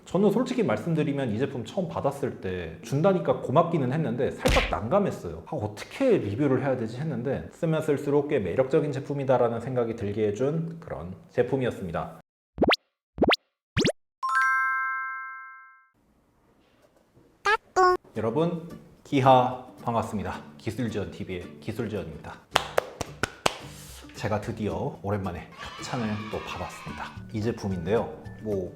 저는 솔직히 말씀드리면 이 제품 처음 받았을 때 준다니까 고맙기는 했는데 살짝 난감했어요. 어떻게 리뷰를 해야 되지 했는데 쓰면 쓸수록 꽤 매력적인 제품이다라는 생각이 들게 해준 그런 제품이었습니다. 여러분, 기하 반갑습니다. 기술지원TV의 기술지원입니다. 제가 드디어 오랜만에 협찬을 또 받았습니다. 이 제품인데요.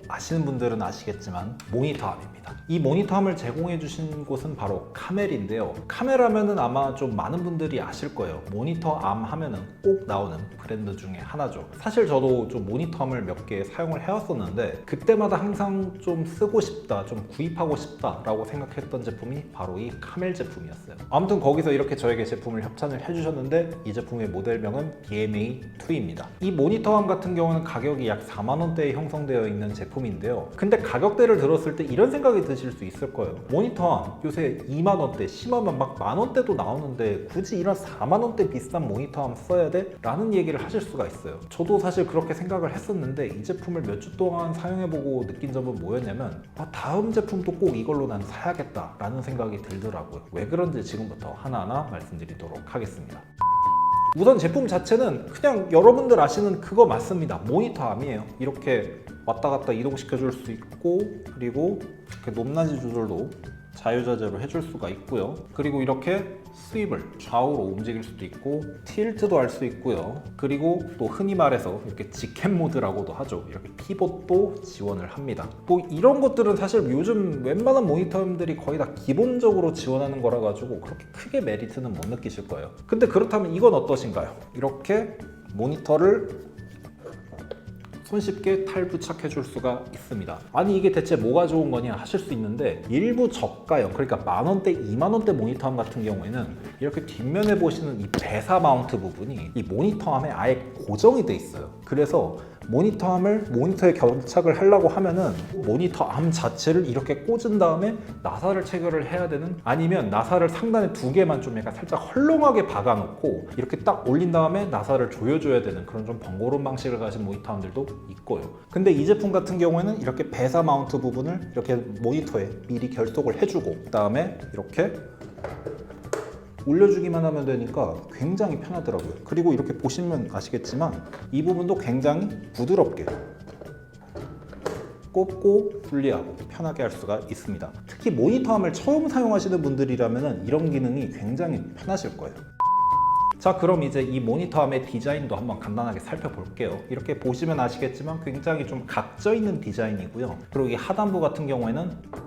아시는 분들은 아시겠지만 모니터암입니다. 이 모니터암을 제공해 주신 곳은 바로 카멜인데요. 카멜하면은 아마 좀 많은 분들이 아실 거예요. 모니터암 하면은 꼭 나오는 브랜드 중에 하나죠. 사실 저도 좀 모니터암을 몇 개 사용을 해왔었는데 그때마다 항상 좀 쓰고 싶다, 좀 구입하고 싶다라고 생각했던 제품이 바로 이 카멜 제품이었어요. 아무튼 거기서 이렇게 저에게 제품을 협찬을 해주셨는데 이 제품의 모델명은 BMA2입니다. 이 모니터암 같은 경우는 가격이 약 4만 원대에 형성되어 있는 제품인데요. 근데 가격대를 들었을 때 이런 생각이 드실 수 있을 거예요. 모니터암 요새 2만 원대, 심하면 막 만 원대도 나오는데 굳이 이런 4만 원대 비싼 모니터암 써야 돼? 라는 얘기를 하실 수가 있어요. 저도 사실 그렇게 생각을 했었는데 이 제품을 몇 주 동안 사용해보고 느낀 점은 뭐였냐면 다음 제품도 꼭 이걸로 난 사야겠다 라는 생각이 들더라고요. 왜 그런지 지금부터 하나하나 말씀드리도록 하겠습니다. 우선 제품 자체는 그냥 여러분들 아시는 그거 맞습니다. 모니터암이에요. 이렇게 왔다 갔다 이동시켜 줄 수 있고, 그리고 이렇게 높낮이 조절도 자유자재로 해줄 수가 있고요. 그리고 이렇게 스윕을 좌우로 움직일 수도 있고 틸트도 할 수 있고요. 그리고 또 흔히 말해서 이렇게 직캠 모드라고도 하죠. 이렇게 피벗도 지원을 합니다. 이런 것들은 사실 요즘 웬만한 모니터들이 거의 다 기본적으로 지원하는 거라 가지고 그렇게 크게 메리트는 못 느끼실 거예요. 근데 그렇다면 이건 어떠신가요? 이렇게 모니터를 손쉽게 탈부착해 줄 수가 있습니다. 아니 이게 대체 뭐가 좋은 거냐 하실 수 있는데 일부 저가형, 그러니까 만 원대, 2만 원대 모니터암 같은 경우에는 이렇게 뒷면에 보시는 이 배사 마운트 부분이 이 모니터암에 아예 고정이 돼 있어요. 그래서 모니터암을 모니터에 견착을 하려고 하면은 모니터암 자체를 이렇게 꽂은 다음에 나사를 체결을 해야 되는, 아니면 나사를 상단에 두 개만 좀 약간 살짝 헐렁하게 박아놓고 이렇게 딱 올린 다음에 나사를 조여줘야 되는 그런 좀 번거로운 방식을 가진 모니터암들도 있고요. 근데 이 제품 같은 경우에는 이렇게 배사 마운트 부분을 이렇게 모니터에 미리 결속을 해주고 그 다음에 이렇게 올려주기만 하면 되니까 굉장히 편하더라고요. 그리고 이렇게 보시면 아시겠지만 이 부분도 굉장히 부드럽게 꼽고 분리하고 편하게 할 수가 있습니다. 특히 모니터암을 처음 사용하시는 분들이라면 이런 기능이 굉장히 편하실 거예요. 자, 그럼 이제 이 모니터암의 디자인도 한번 간단하게 살펴볼게요. 이렇게 보시면 아시겠지만 굉장히 좀 각져 있는 디자인이고요. 그리고 이 하단부 같은 경우에는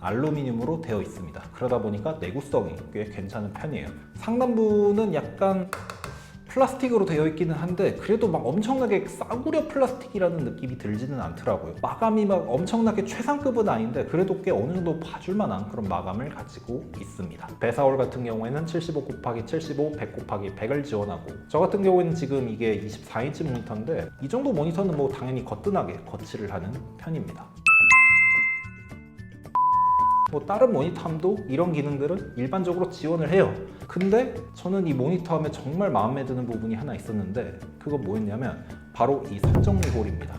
알루미늄으로 되어 있습니다. 그러다 보니까 내구성이 꽤 괜찮은 편이에요. 상단부는 약간 플라스틱으로 되어 있기는 한데 그래도 막 엄청나게 싸구려 플라스틱이라는 느낌이 들지는 않더라고요. 마감이 막 엄청나게 최상급은 아닌데 그래도 꽤 어느 정도 봐줄 만한 그런 마감을 가지고 있습니다. 배사홀 같은 경우에는 75x75, 100x100을 지원하고, 저 같은 경우에는 지금 이게 24인치 모니터인데 이 정도 모니터는 당연히 거뜬하게 거치를 하는 편입니다. 다른 모니터암도 이런 기능들은 일반적으로 지원을 해요. 근데 저는 이 모니터암에 정말 마음에 드는 부분이 하나 있었는데 그건 뭐였냐면 바로 이 선정리 홀입니다.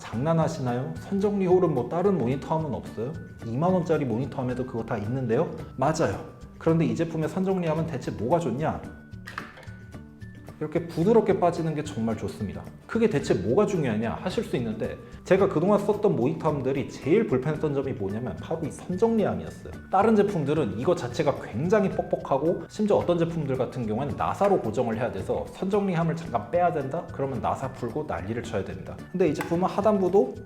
장난하시나요? 선정리 홀은 다른 모니터암은 없어요? 2만 원짜리 모니터암에도 그거 다 있는데요? 맞아요. 그런데 이 제품의 선정리암은 대체 뭐가 좋냐? 이렇게 부드럽게 빠지는 게 정말 좋습니다. 그게 대체 뭐가 중요하냐 하실 수 있는데 제가 그동안 썼던 모니터암들이 제일 불편했던 점이 뭐냐면 바로 이 선정리암이었어요. 다른 제품들은 이거 자체가 굉장히 뻑뻑하고 심지어 어떤 제품들 같은 경우에는 나사로 고정을 해야 돼서 선정리암을 잠깐 빼야 된다? 그러면 나사 풀고 난리를 쳐야 됩니다. 근데 이 제품은 하단부도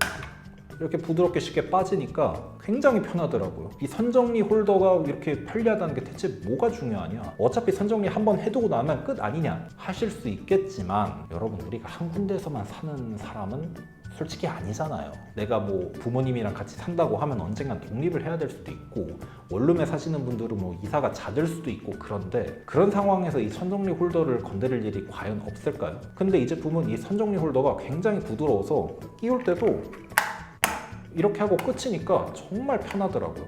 이렇게 부드럽게 쉽게 빠지니까 굉장히 편하더라고요. 이 선정리 홀더가 이렇게 편리하다는 게 대체 뭐가 중요하냐? 어차피 선정리 한번 해두고 나면 끝 아니냐? 하실 수 있겠지만 여러분, 우리가 한 군데에서만 사는 사람은 솔직히 아니잖아요. 내가 부모님이랑 같이 산다고 하면 언젠간 독립을 해야 될 수도 있고 원룸에 사시는 분들은 이사가 잦을 수도 있고, 그런데 그런 상황에서 이 선정리 홀더를 건드릴 일이 과연 없을까요? 근데 이 제품은 이 선정리 홀더가 굉장히 부드러워서 끼울 때도 이렇게 하고 끝이니까 정말 편하더라고요.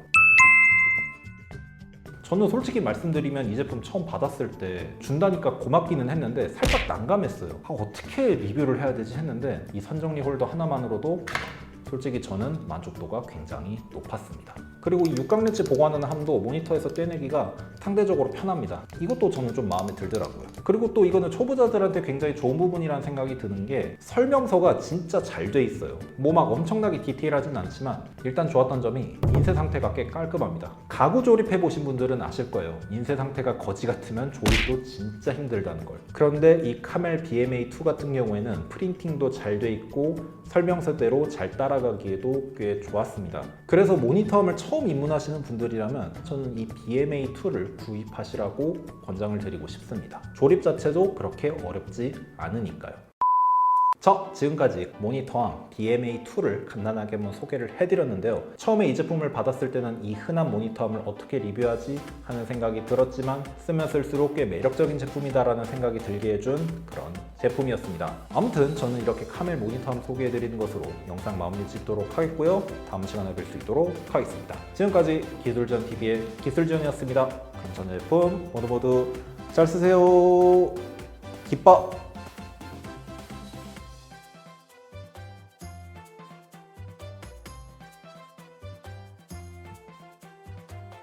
저는 솔직히 말씀드리면 이 제품 처음 받았을 때 준다니까 고맙기는 했는데 살짝 난감했어요. 어떻게 리뷰를 해야 되지 했는데 이 선정리 홀더 하나만으로도 솔직히 저는 만족도가 굉장히 높았습니다. 그리고 이 육각렌치 보관하는 함도 모니터에서 떼내기가 상대적으로 편합니다. 이것도 저는 좀 마음에 들더라고요. 그리고 또 이거는 초보자들한테 굉장히 좋은 부분이라는 생각이 드는 게 설명서가 진짜 잘 돼 있어요. 뭐 막 엄청나게 디테일하진 않지만 일단 좋았던 점이 인쇄 상태가 꽤 깔끔합니다. 가구 조립해 보신 분들은 아실 거예요. 인쇄 상태가 거지 같으면 조립도 진짜 힘들다는 걸. 그런데 이 카멜 BMA2 같은 경우에는 프린팅도 잘 돼 있고 설명서대로 잘 따라가기에도 꽤 좋았습니다. 그래서 모니터함을 처음 입문하시는 분들이라면 저는 이 BMA2를 구입하시라고 권장을 드리고 싶습니다. 조립 자체도 그렇게 어렵지 않으니까요. 자, 지금까지 모니터함 BMA2를 간단하게 한번 소개를 해드렸는데요. 처음에 이 제품을 받았을 때는 이 흔한 모니터함을 어떻게 리뷰하지 하는 생각이 들었지만 쓰면 쓸수록 꽤 매력적인 제품이다라는 생각이 들게 해준 그런 제품이었습니다. 아무튼 저는 이렇게 카멜 모니터함 소개해드리는 것으로 영상 마무리 짓도록 하겠고요. 다음 시간에 뵐 수 있도록 하겠습니다. 지금까지 기술전TV의 기술전이었습니다. 그럼 전 제품 모두 잘 쓰세요. 기뻐!